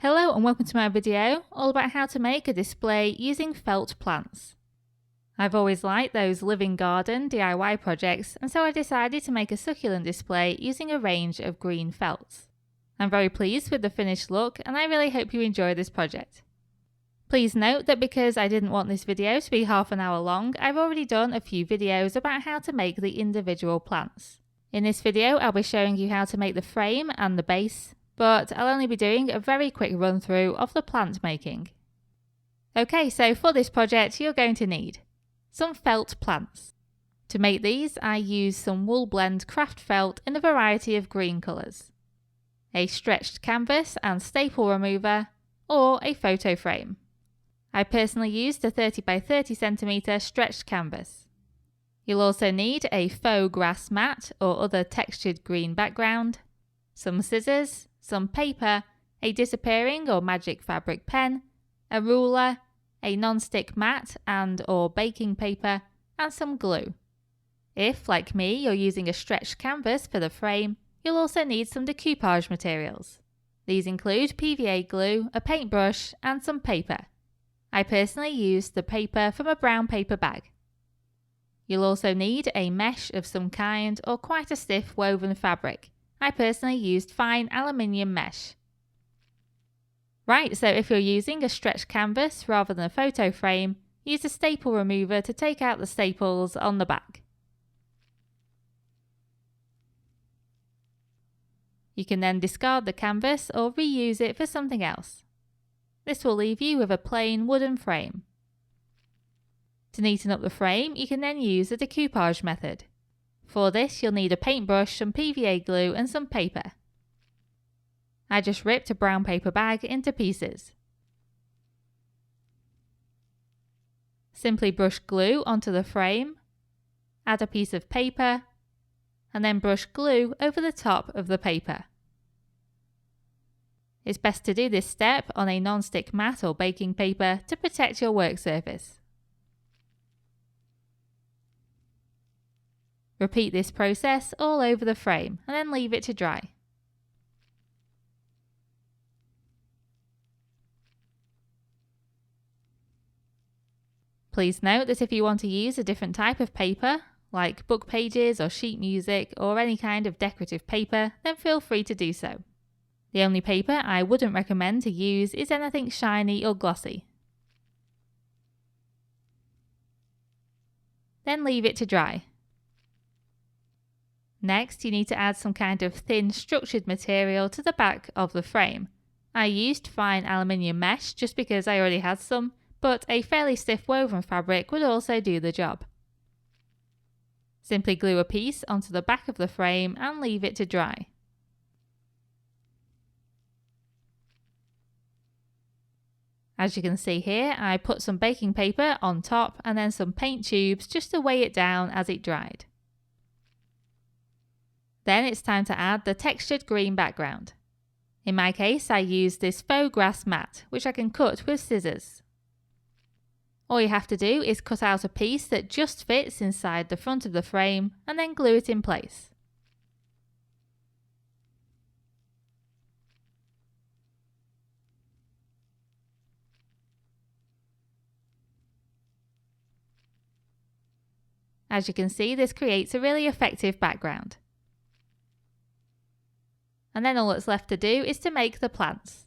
Hello and welcome to my video all about how to make a display using felt plants. I've always liked those living garden DIY projects, and so I decided to make a succulent display using a range of green felts. I'm very pleased with the finished look and I really hope you enjoy this project. Please note that because I didn't want this video to be half an hour long, I've already done a few videos about how to make the individual plants. In this video, I'll be showing you how to make the frame and the base, but I'll only be doing a very quick run through of the plant making. Okay, so for this project, you're going to need some felt plants. To make these, I use some wool blend craft felt in a variety of green colours, a stretched canvas and staple remover, or a photo frame. I personally used a 30 by 30 cm stretched canvas. You'll also need a faux grass mat or other textured green background, some scissors, some paper, a disappearing or magic fabric pen, a ruler, a non-stick mat and or baking paper, and some glue. If, like me, you're using a stretched canvas for the frame, you'll also need some decoupage materials. These include PVA glue, a paintbrush, and some paper. I personally used the paper from a brown paper bag. You'll also need a mesh of some kind or quite a stiff woven fabric. I personally used fine aluminium mesh. Right, so if you're using a stretched canvas rather than a photo frame, use a staple remover to take out the staples on the back. You can then discard the canvas or reuse it for something else. This will leave you with a plain wooden frame. To neaten up the frame, you can then use the decoupage method. For this, you'll need a paintbrush, some PVA glue and some paper. I just ripped a brown paper bag into pieces. Simply brush glue onto the frame, add a piece of paper, and then brush glue over the top of the paper. It's best to do this step on a non-stick mat or baking paper to protect your work surface. Repeat this process all over the frame and then leave it to dry. Please note that if you want to use a different type of paper, like book pages or sheet music or any kind of decorative paper, then feel free to do so. The only paper I wouldn't recommend to use is anything shiny or glossy. Then leave it to dry. Next, you need to add some kind of thin structured material to the back of the frame. I used fine aluminium mesh just because I already had some, but a fairly stiff woven fabric would also do the job. Simply glue a piece onto the back of the frame and leave it to dry. As you can see here, I put some baking paper on top and then some paint tubes just to weigh it down as it dried. Then it's time to add the textured green background. In my case, I used this faux grass mat, which I can cut with scissors. All you have to do is cut out a piece that just fits inside the front of the frame and then glue it in place. As you can see, this creates a really effective background. And then all that's left to do is to make the plants.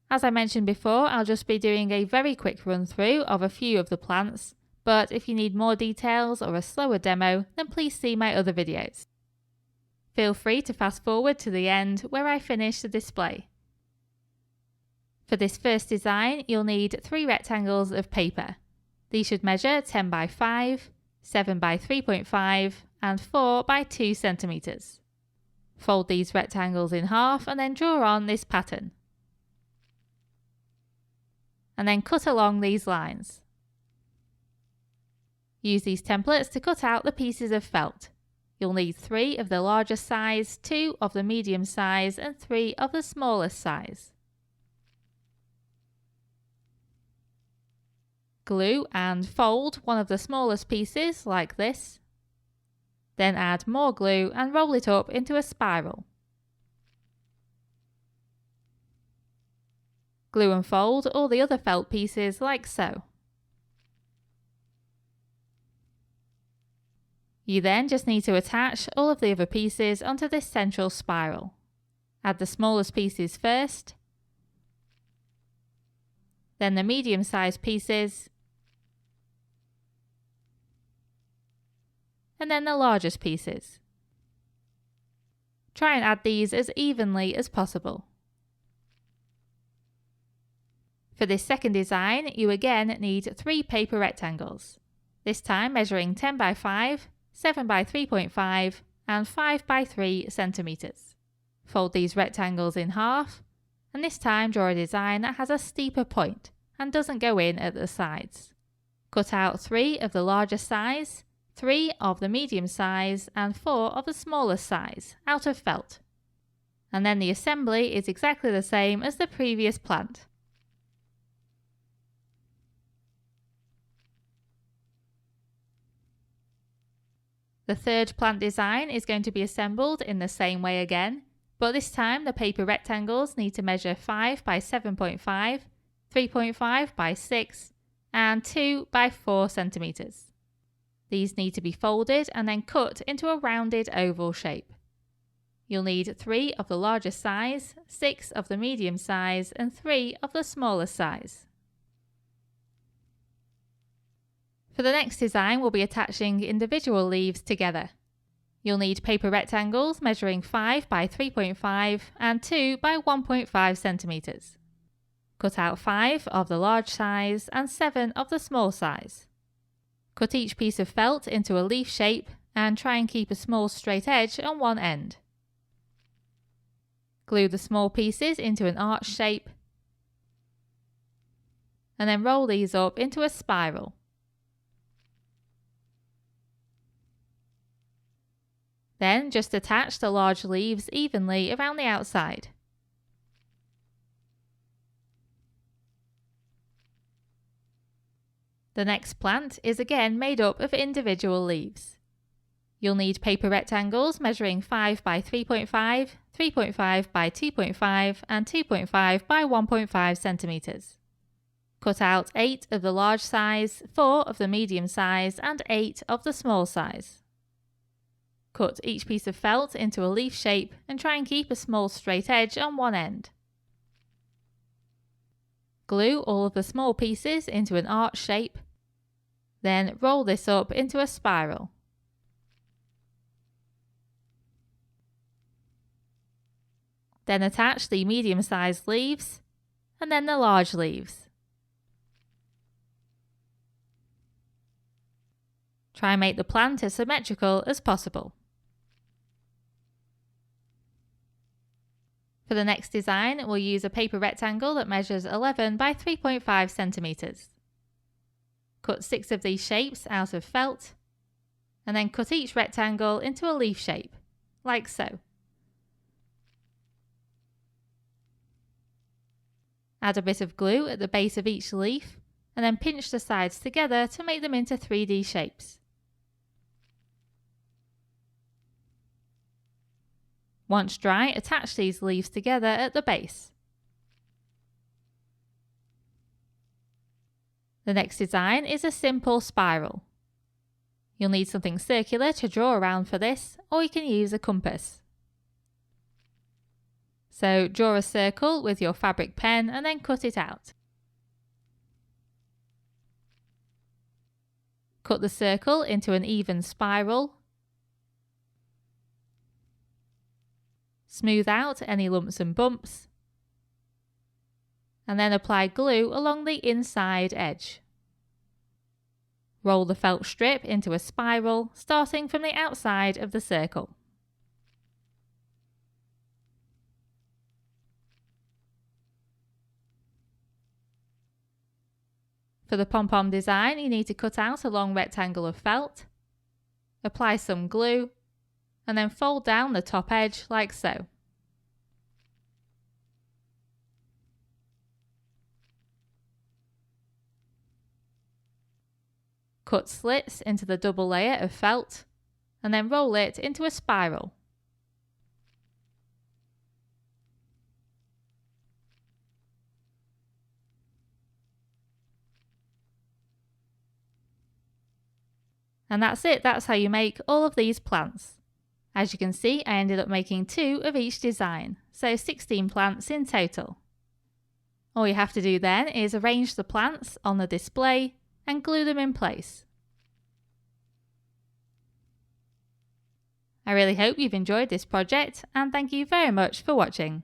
As I mentioned before, I'll just be doing a very quick run through of a few of the plants, but if you need more details or a slower demo, then please see my other videos. Feel free to fast forward to the end where I finish the display. For this first design, you'll need 3 rectangles of paper. These should measure 10 by 5, 7 by 3.5 and 4 by 2 centimeters. Fold these rectangles in half and then draw on this pattern. And then cut along these lines. Use these templates to cut out the pieces of felt. You'll need 3 of the largest size, 2 of the medium size and 3 of the smallest size. Glue and fold one of the smallest pieces like this. Then add more glue and roll it up into a spiral. Glue and fold all the other felt pieces like so. You then just need to attach all of the other pieces onto this central spiral. Add the smallest pieces first, then the medium-sized pieces, and then the largest pieces. Try and add these as evenly as possible. For this second design, you again need 3 paper rectangles, this time measuring 10 by 5, 7 by 3.5 and 5 by 3 centimeters. Fold these rectangles in half, and this time draw a design that has a steeper point and doesn't go in at the sides. Cut out 3 of the larger size, 3 of the medium size and 4 of the smallest size out of felt. And then the assembly is exactly the same as the previous plant. The third plant design is going to be assembled in the same way again, but this time the paper rectangles need to measure 5 by 7.5, 3.5 by 6 and 2 by 4 centimeters. These need to be folded and then cut into a rounded oval shape. You'll need 3 of the largest size, 6 of the medium size and 3 of the smallest size. For the next design, we'll be attaching individual leaves together. You'll need paper rectangles measuring 5 by 3.5 and 2 by 1.5 centimeters. Cut out 5 of the large size and 7 of the small size. Cut each piece of felt into a leaf shape and try and keep a small straight edge on one end. Glue the small pieces into an arch shape and then roll these up into a spiral. Then just attach the large leaves evenly around the outside. The next plant is again made up of individual leaves. You'll need paper rectangles measuring 5 by 3.5, 3.5 by 2.5 and 2.5 by 1.5 centimeters. Cut out 8 of the large size, 4 of the medium size and 8 of the small size. Cut each piece of felt into a leaf shape and try and keep a small straight edge on one end. Glue all of the small pieces into an arch shape, then roll this up into a spiral. Then attach the medium-sized leaves and then the large leaves. Try and make the plant as symmetrical as possible. For the next design, we'll use a paper rectangle that measures 11 by 3.5 centimeters. Cut 6 of these shapes out of felt, and then cut each rectangle into a leaf shape, like so. Add a bit of glue at the base of each leaf, and then pinch the sides together to make them into 3D shapes. Once dry, attach these leaves together at the base. The next design is a simple spiral. You'll need something circular to draw around for this, or you can use a compass. So draw a circle with your fabric pen and then cut it out. Cut the circle into an even spiral. Smooth out any lumps and bumps, and then apply glue along the inside edge. Roll the felt strip into a spiral, starting from the outside of the circle. For the pom-pom design, you need to cut out a long rectangle of felt, apply some glue, and then fold down the top edge like so. Cut slits into the double layer of felt and then roll it into a spiral. And that's it, that's how you make all of these plants. As you can see, I ended up making 2 of each design, so 16 plants in total. All you have to do then is arrange the plants on the display and glue them in place. I really hope you've enjoyed this project, and thank you very much for watching.